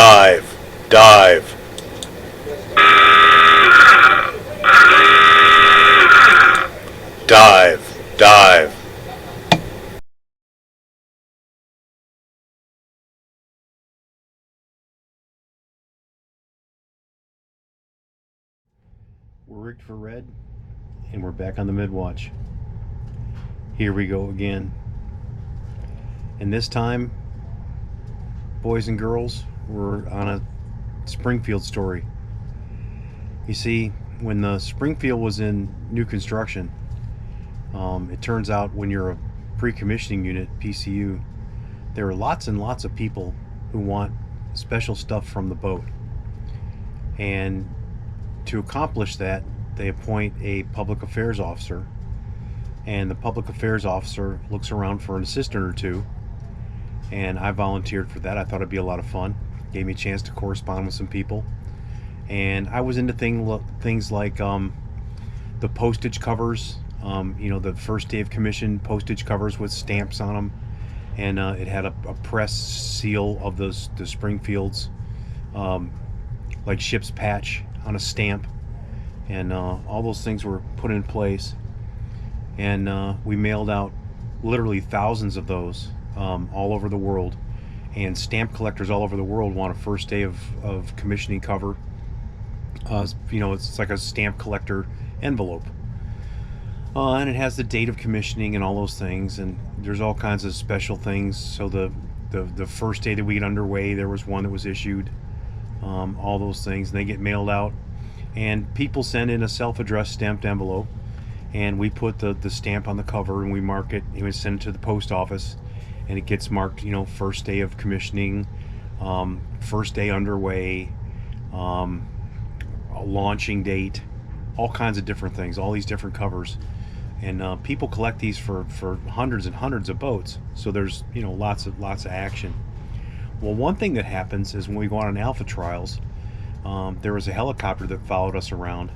Dive, dive. Dive, dive. We're rigged for red, and we're back on the mid-watch. Here we go again. And this time, boys and girls, we're on a Springfield story. You see, when the Springfield was in new construction, it turns out when you're a pre-commissioning unit, PCU, there are lots and lots of people who want special stuff from the boat. And to accomplish that, they appoint a public affairs officer, and the public affairs officer looks around for an assistant or two, and I volunteered for that. I thought it'd be a lot of fun. Gave me a chance to correspond with some people, and I was into things like the postage covers, the first day of commission postage covers with stamps on them, and it had a press seal of the Springfields, like ship's patch on a stamp, and all those things were put in place, and we mailed out literally thousands of those all over the world, and stamp collectors all over the world want a first day of commissioning cover. It's like a stamp collector envelope, and it has the date of commissioning and all those things, and there's all kinds of special things. So the first day that we get underway, there was one that was issued, all those things, and they get mailed out, and people send in a self-addressed stamped envelope, and we put the stamp on the cover, and we mark it, and we send it to the post office, and it gets marked, first day of commissioning, first day underway, a launching date, all kinds of different things, all these different covers, and people collect these for hundreds and hundreds of boats, so there's lots of action. Well, one thing that happens is when we go on alpha trials, there was a helicopter that followed us around,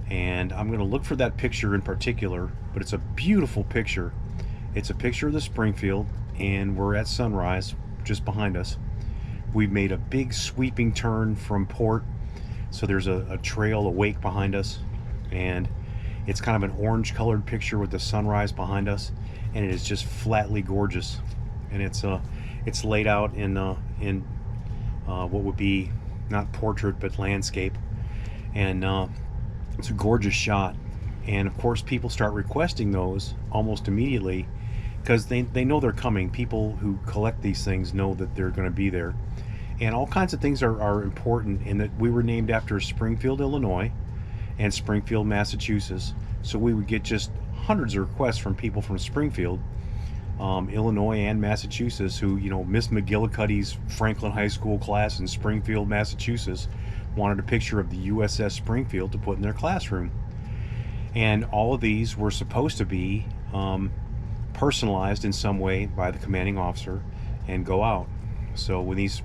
and I'm going to look for that picture in particular, but it's a beautiful picture. It's a picture of the Springfield, and we're at sunrise just behind us. We've made a big sweeping turn from port, so there's a trail, a wake behind us, and it's kind of an orange colored picture with the sunrise behind us, and it is just flatly gorgeous. And it's laid out in what would be not portrait but landscape, and it's a gorgeous shot. And of course people start requesting those almost immediately because they know they're coming. People who collect these things know that they're going to be there, and all kinds of things are important in that we were named after Springfield, Illinois and Springfield, Massachusetts, so we would get just hundreds of requests from people from Springfield, Illinois and Massachusetts, who, Miss McGillicuddy's Franklin High School class in Springfield, Massachusetts wanted a picture of the USS Springfield to put in their classroom. And all of these were supposed to be personalized in some way by the commanding officer and go out. So when these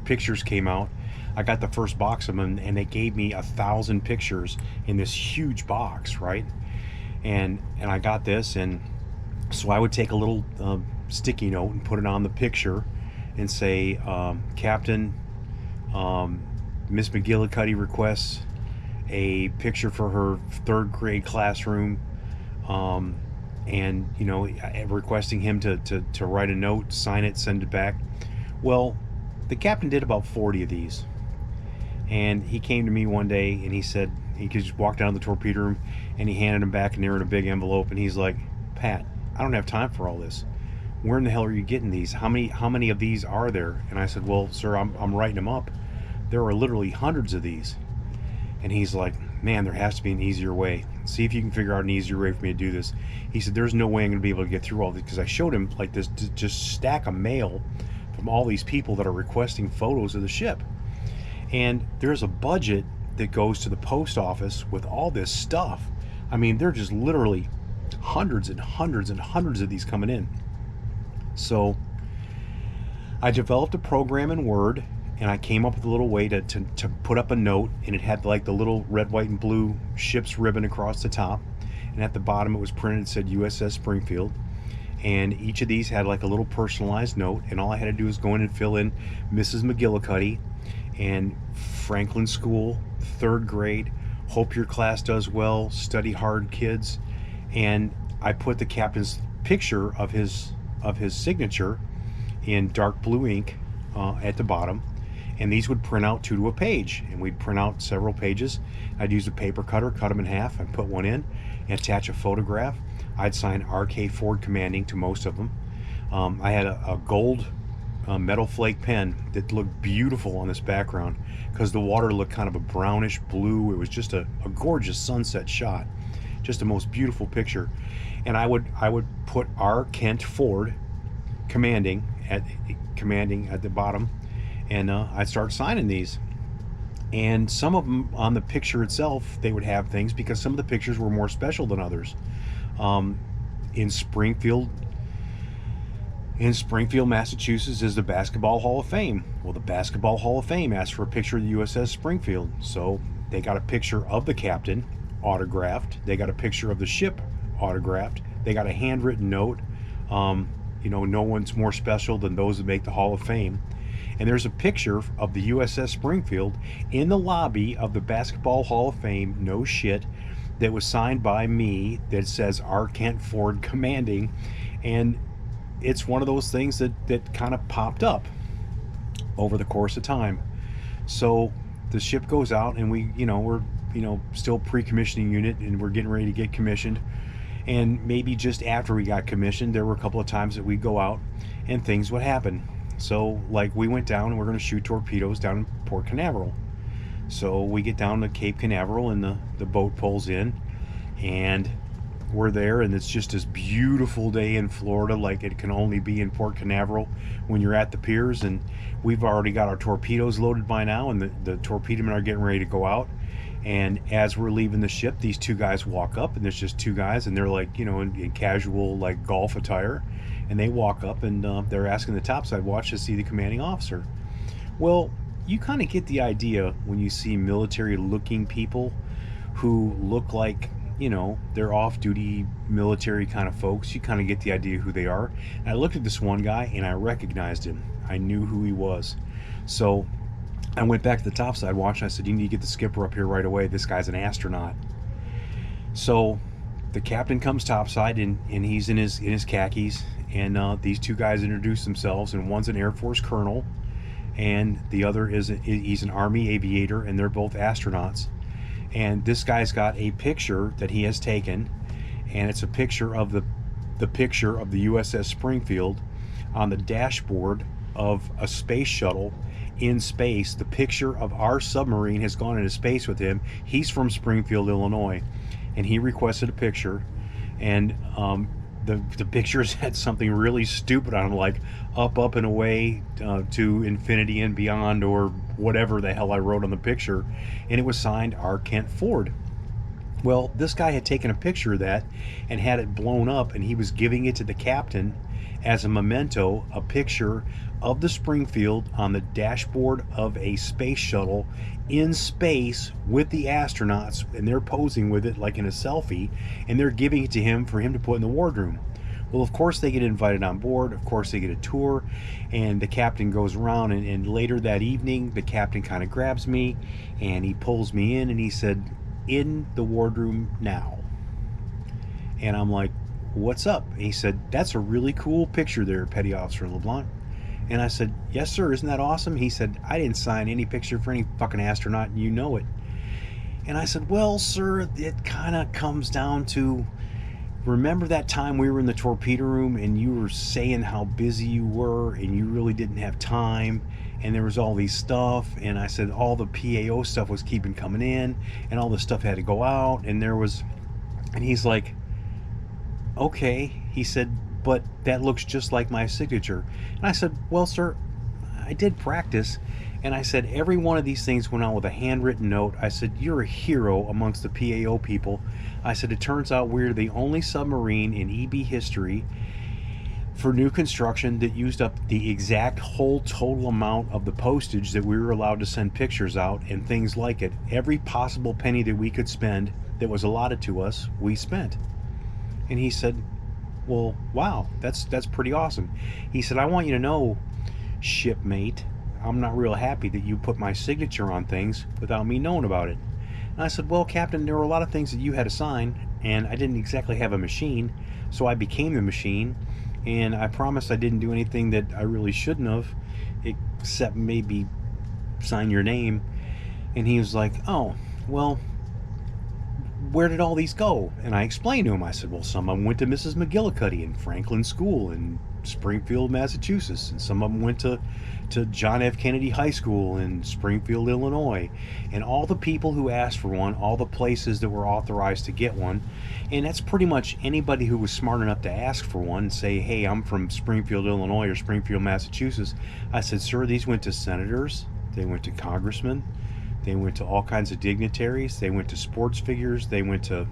pictures came out, I got the first box of them, and they gave me 1,000 pictures in this huge box, right? And I got this, and so I would take a little sticky note and put it on the picture and say, Captain, Miss McGillicuddy requests a picture for her third grade classroom, and requesting him to write a note, sign it, send it back. Well, the captain did about 40 of these, and he came to me one day and he said he could just walk down to the torpedo room, and he handed them back, and they were in a big envelope, and he's like, Pat, I don't have time for all this. Where in the hell are you getting these? How many of these are there? And I said, well, sir, I'm writing them up. There are literally hundreds of these. And he's like, man, there has to be an easier way. See if you can figure out an easier way for me to do this. He said, there's no way I'm going to be able to get through all this, because I showed him like this just stack of mail from all these people that are requesting photos of the ship. And there's a budget that goes to the post office with all this stuff. I mean, they're just literally hundreds and hundreds and hundreds of these coming in. So I developed a program in Word, and I came up with a little way to put up a note, and it had like the little red, white, and blue ship's ribbon across the top, and at the bottom it was printed, it said USS Springfield, and each of these had like a little personalized note, and all I had to do was go in and fill in Mrs. McGillicuddy and Franklin School, 3rd grade, hope your class does well, study hard, kids. And I put the captain's picture of his signature in dark blue ink at the bottom, and these would print out 2 to a page, and we'd print out several pages. I'd use a paper cutter, cut them in half, and put one in, and attach a photograph. I'd sign R.K. Ford Commanding to most of them. I had a gold metal flake pen that looked beautiful on this background because the water looked kind of a brownish blue. It was just a gorgeous sunset shot, just the most beautiful picture. And I would put R. Kent Ford Commanding at the bottom, and I'd start signing these. And some of them on the picture itself, they would have things because some of the pictures were more special than others. In Springfield, Massachusetts is the Basketball Hall of Fame. Well, the Basketball Hall of Fame asked for a picture of the USS Springfield. So they got a picture of the captain autographed. They got a picture of the ship autographed. They got a handwritten note. No one's more special than those that make the Hall of Fame. And there's a picture of the USS Springfield in the lobby of the Basketball Hall of Fame, no shit, that was signed by me that says R. Kent Ford Commanding. And it's one of those things that kind of popped up over the course of time. So the ship goes out, and we're still pre-commissioning unit, and we're getting ready to get commissioned. And maybe just after we got commissioned, there were a couple of times that we'd go out and things would happen. So like we went down and we're going to shoot torpedoes down in Port Canaveral. So we get down to Cape Canaveral, and the boat pulls in, and we're there, and it's just this beautiful day in Florida, like it can only be in Port Canaveral when you're at the piers. And we've already got our torpedoes loaded by now, and the torpedo men are getting ready to go out. And as we're leaving the ship, these 2 guys walk up, and there's just 2 guys, and they're like, in casual like golf attire, and they walk up, and they're asking the topside watch to see the commanding officer. Well, you kind of get the idea when you see military looking people who look like, they're off-duty military kind of folks. You kind of get the idea who they are. And I looked at this one guy, and I recognized him. I knew who he was. So I went back to the topside watch, and I said, you need to get the skipper up here right away. This guy's an astronaut. So the captain comes topside, and he's in his khakis, and these 2 guys introduce themselves, and one's an Air Force colonel, and the other he's an Army aviator, and they're both astronauts. And this guy's got a picture that he has taken, and it's a picture of the picture of the USS Springfield on the dashboard of a space shuttle in space. The picture of our submarine has gone into space with him. He's from Springfield, Illinois, and he requested a picture, and the pictures had something really stupid on them, like up and away to infinity and beyond, or whatever the hell I wrote on the picture, and it was signed R. Kent Ford. Well, this guy had taken a picture of that and had it blown up, and he was giving it to the captain as a memento, a picture of the Springfield on the dashboard of a space shuttle in space with the astronauts, and they're posing with it like in a selfie, and they're giving it to him for him to put in the wardroom. Well, of course they get invited on board, of course they get a tour, and the captain goes around, and later that evening the captain kind of grabs me and he pulls me in, and he said, in the wardroom now. And I'm like, what's up? And he said, that's a really cool picture there, Petty Officer LeBlanc. And I said, yes sir, isn't that awesome? He said, I didn't sign any picture for any fucking astronaut, and you know it. And I said, well sir, it kind of comes down to, remember that time we were in the torpedo room and you were saying how busy you were and you really didn't have time, and there was all these stuff, and I said all the PAO stuff was keeping coming in, and all the stuff had to go out, and he's like, okay. He said, but that looks just like my signature. And I said, well sir, I did practice. And I said, every one of these things went out with a handwritten note. I said, you're a hero amongst the PAO people. I said, it turns out we're the only submarine in EB history for new construction that used up the exact whole total amount of the postage that we were allowed to send pictures out and things like it. Every possible penny that we could spend that was allotted to us, we spent. And he said, Well, wow, that's pretty awesome. He said, I want you to know, shipmate, I'm not real happy that you put my signature on things without me knowing about it. And I said, well, Captain, there were a lot of things that you had to sign, and I didn't exactly have a machine, so I became the machine, and I promised I didn't do anything that I really shouldn't have, except maybe sign your name. And he was like, oh, well, where did all these go? And I explained to him, I said, well, some of them went to Mrs. McGillicuddy in Franklin School in Springfield, Massachusetts, and some of them went to John F. Kennedy High School in Springfield, Illinois, and all the people who asked for one, all the places that were authorized to get one, and that's pretty much anybody who was smart enough to ask for one and say, hey, I'm from Springfield, Illinois, or Springfield, Massachusetts. I said, sir, these went to senators, they went to congressmen, they went to all kinds of dignitaries. They went to sports figures. They went to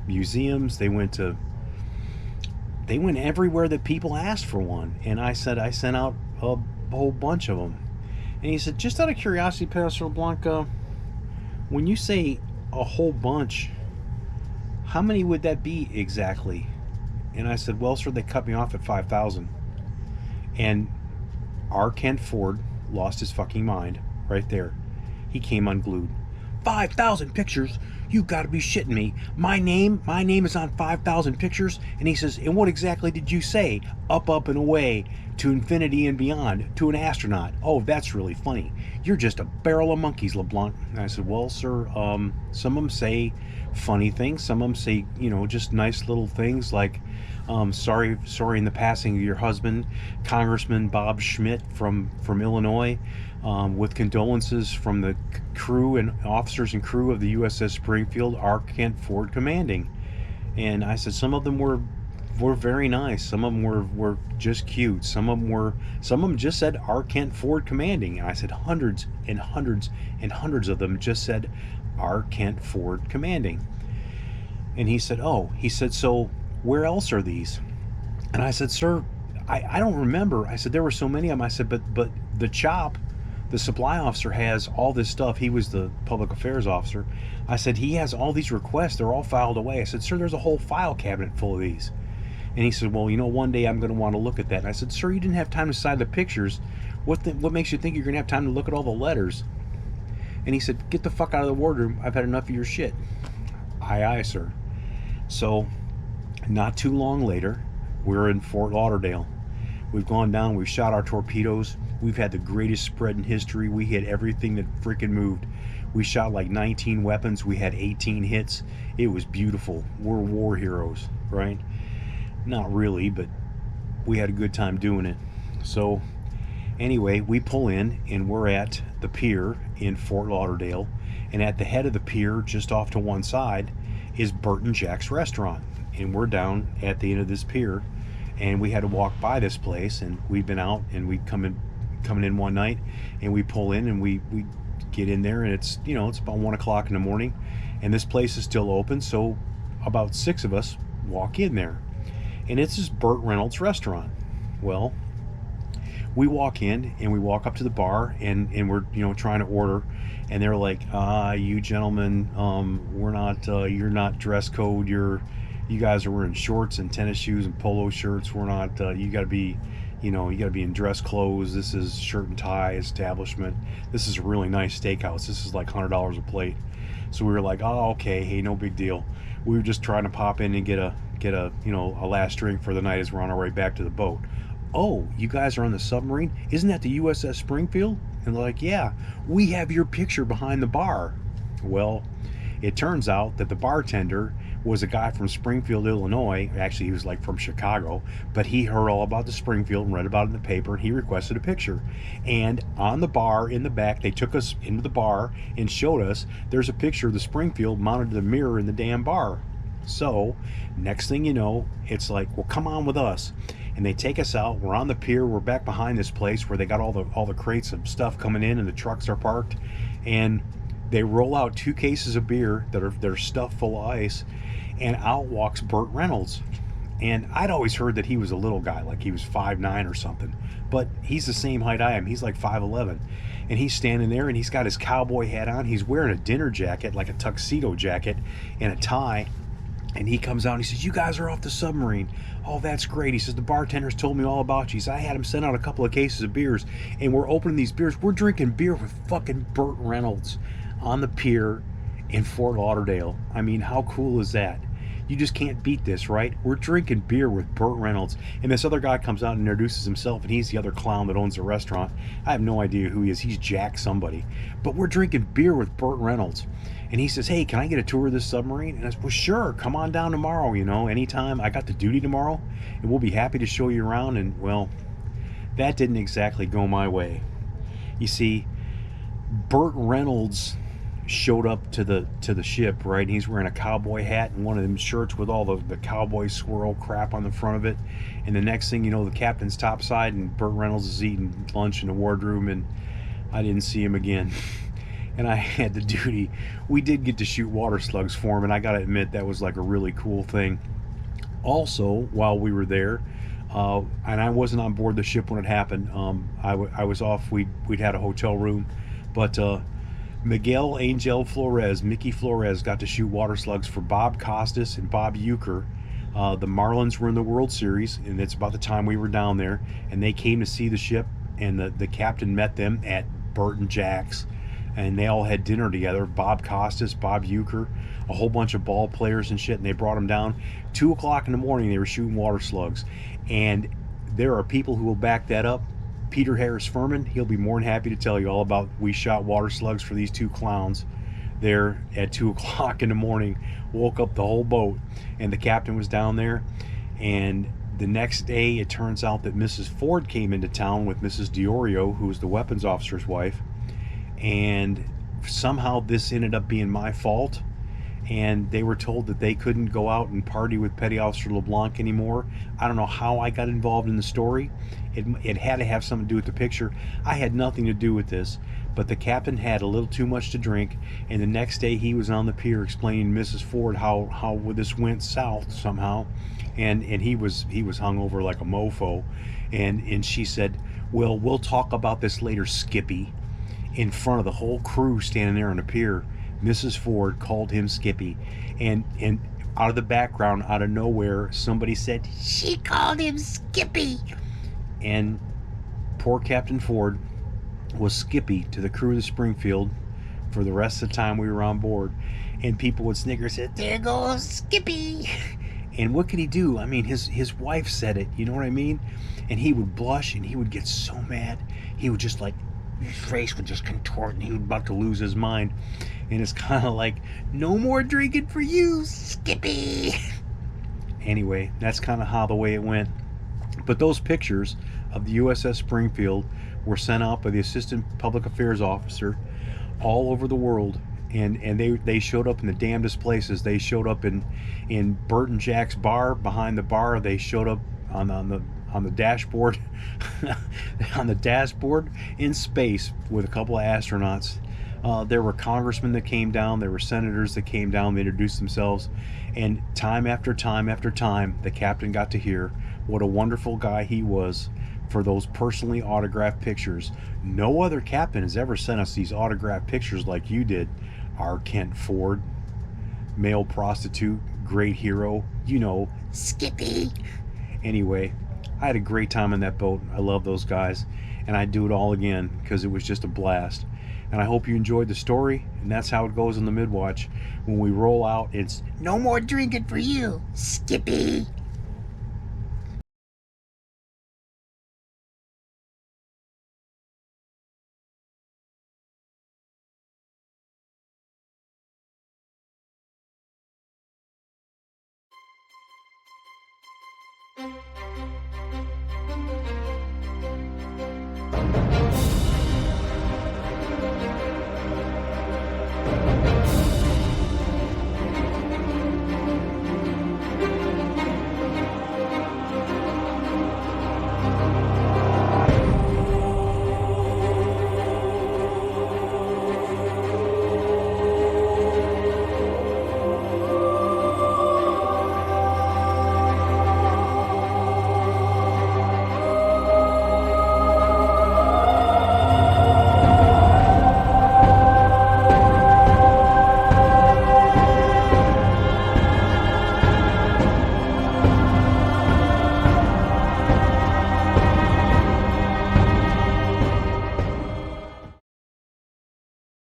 museums. They went everywhere that people asked for one. And I said I sent out a whole bunch of them. And he said, just out of curiosity, Pastor Blanca, when you say a whole bunch, how many would that be exactly? And I said, well, sir, they cut me off at 5,000. And R. Kent Ford lost his fucking mind right there. He came unglued. 5,000 pictures? You gotta be shitting me. My name is on 5,000 pictures? And he says, and what exactly did you say? Up, up, and away, to infinity and beyond, to an astronaut. Oh, that's really funny. You're just a barrel of monkeys, LeBlanc. And I said, well, sir, some of them say funny things. Some of them say, just nice little things like, sorry in the passing of your husband, Congressman Bob Schmidt from Illinois. With condolences from the crew and officers and crew of the USS Springfield, R. Kent Ford commanding. And I said some of them were very nice. Some of them were just cute. Some of them just said R. Kent Ford commanding. And I said hundreds and hundreds and hundreds of them just said R. Kent Ford commanding. And he said, so where else are these? And I said, sir, I don't remember. I said, there were so many of them. I said, but the CHOP, the supply officer, has all this stuff. He was the public affairs officer. I said, he has all these requests. They're all filed away. I said, sir, there's a whole file cabinet full of these. And he said, well, one day I'm going to want to look at that. And I said, sir, you didn't have time to sign the pictures. What makes you think you're going to have time to look at all the letters? And he said, get the fuck out of the wardroom. I've had enough of your shit. Aye, sir. So, not too long later, we're in Fort Lauderdale. We've gone down, we've shot our torpedoes. We've had the greatest spread in history. We hit everything that freaking moved. We shot like 19 weapons. We had 18 hits. It was beautiful. We're war heroes, right? Not really, but we had a good time doing it. So anyway, we pull in and we're at the pier in Fort Lauderdale. And at the head of the pier, just off to one side, is Bert and Jack's restaurant. And we're down at the end of this pier. And we had to walk by this place, and we'd been out, and we'd coming in one night, and we pull in, and we get in there, and it's it's about 1 o'clock in the morning, and this place is still open. So about 6 of us walk in there, and it's this Burt Reynolds restaurant. Well, we walk in, and we walk up to the bar, and we're trying to order, and they're like, you gentlemen, we're not, you're not dress code, you guys are wearing shorts and tennis shoes and polo shirts. We're not, you gotta be in dress clothes. This is shirt and tie establishment. This is a really nice steakhouse. This is like $100 a plate. So we were like, oh, okay, hey, no big deal. We were just trying to pop in and get a last drink for the night as we're on our way back to the boat. Oh, you guys are on the submarine? Isn't that the USS Springfield? And they're like, yeah, we have your picture behind the bar. Well, it turns out that the bartender was a guy from Springfield, Illinois. Actually, he was like from Chicago, but he heard all about the Springfield and read about it in the paper, and he requested a picture. And on the bar in the back, they took us into the bar and showed us there's a picture of the Springfield mounted to the mirror in the damn bar. So next thing you know, it's like, well, come on with us. And they take us out. We're on the pier. We're back behind this place where they got all the crates of stuff coming in, and the trucks are parked. And they roll out 2 cases of beer that are stuffed full of ice, and out walks Burt Reynolds. And I'd always heard that he was a little guy, like he was 5'9" or something, but he's the same height I am. He's like 5'11", and he's standing there, and he's got his cowboy hat on. He's wearing a dinner jacket, like a tuxedo jacket, and a tie. And he comes out and he says, "You guys are off the submarine. Oh, that's great." He says, "The bartenders told me all about you." He said, "I had him send out a couple of cases of beers, and we're opening these beers. We're drinking beer with fucking Burt Reynolds on the pier in Fort Lauderdale. I mean, how cool is that? You just can't beat this, right? We're drinking beer with Burt Reynolds." And this other guy comes out and introduces himself, and he's the other clown that owns the restaurant. I have no idea who he is. He's Jack somebody. But we're drinking beer with Burt Reynolds. And he says, "Hey, can I get a tour of this submarine?" And I said, "Well, sure. Come on down tomorrow, anytime. I got the duty tomorrow, and we'll be happy to show you around." And, well, that didn't exactly go my way. You see, Burt Reynolds showed up to the ship, right? And he's wearing a cowboy hat and one of them shirts with all the cowboy swirl crap on the front of it. And the next thing you know, the captain's topside, and Burt Reynolds is eating lunch in the wardroom, and I didn't see him again. And I had the duty. We did get to shoot water slugs for him, and I gotta admit that was like a really cool thing. Also, while we were there, and I wasn't on board the ship when it happened. I was off. We'd had a hotel room, but Miguel Angel Flores, Mickey Flores, got to shoot water slugs for Bob Costas and Bob Euchre. The Marlins were in the World Series, and it's about the time we were down there, and they came to see the ship, and the captain met them at Burt and Jack's, and they all had dinner together. Bob Costas, Bob Euchre, a whole bunch of ball players and shit, and they brought them down. 2 o'clock in the morning, they were shooting water slugs, and there are people who will back that up. Peter Harris Furman, he'll be more than happy to tell you all about we shot water slugs for these two clowns there at 2 o'clock in the morning. Woke up the whole boat, and the captain was down there. And the next day, it turns out that Mrs. Ford came into town with Mrs. Diorio, who was the weapons officer's wife, and somehow this ended up being my fault. And they were told that they couldn't go out and party with Petty Officer LeBlanc anymore. I don't know how I got involved in the story. It had to have something to do with the picture. I had nothing to do with this, but the captain had a little too much to drink, and the next day he was on the pier explaining to Mrs. Ford how this went south somehow, and he was hung over like a mofo, and she said, "Well, we'll talk about this later, Skippy," in front of the whole crew standing there on the pier. Mrs. Ford called him Skippy, and out of the background, out of nowhere, somebody said, "She called him Skippy," and poor Captain Ford was Skippy to the crew of the Springfield for the rest of the time we were on board. And people would snicker and say, "There goes Skippy." And what could he do? I mean, his wife said it, you know what I mean? And he would blush and he would get so mad. He would just like, his face would just contort and he was about to lose his mind. And it's kind of like, "No more drinking for you, Skippy." Anyway, that's kind of how the way it went. But those pictures of the USS Springfield were sent out by the Assistant Public Affairs Officer all over the world. And they showed up in the damnedest places. They showed up in Burt and Jack's bar. Behind the bar, they showed up on the dashboard on the dashboard in space with a couple of astronauts. There were congressmen that came down. There were senators that came down. They introduced themselves, and time after time after time, the captain got to hear what a wonderful guy he was for those personally autographed pictures. No other captain has ever sent us these autographed pictures like you did, our Kent Ford, male prostitute, great hero, Skippy. Anyway, I had a great time in that boat. I love those guys, and I'd do it all again because it was just a blast. And I hope you enjoyed the story, and that's how it goes in the Midwatch. When we roll out, it's "No more drinking for you, Skippy."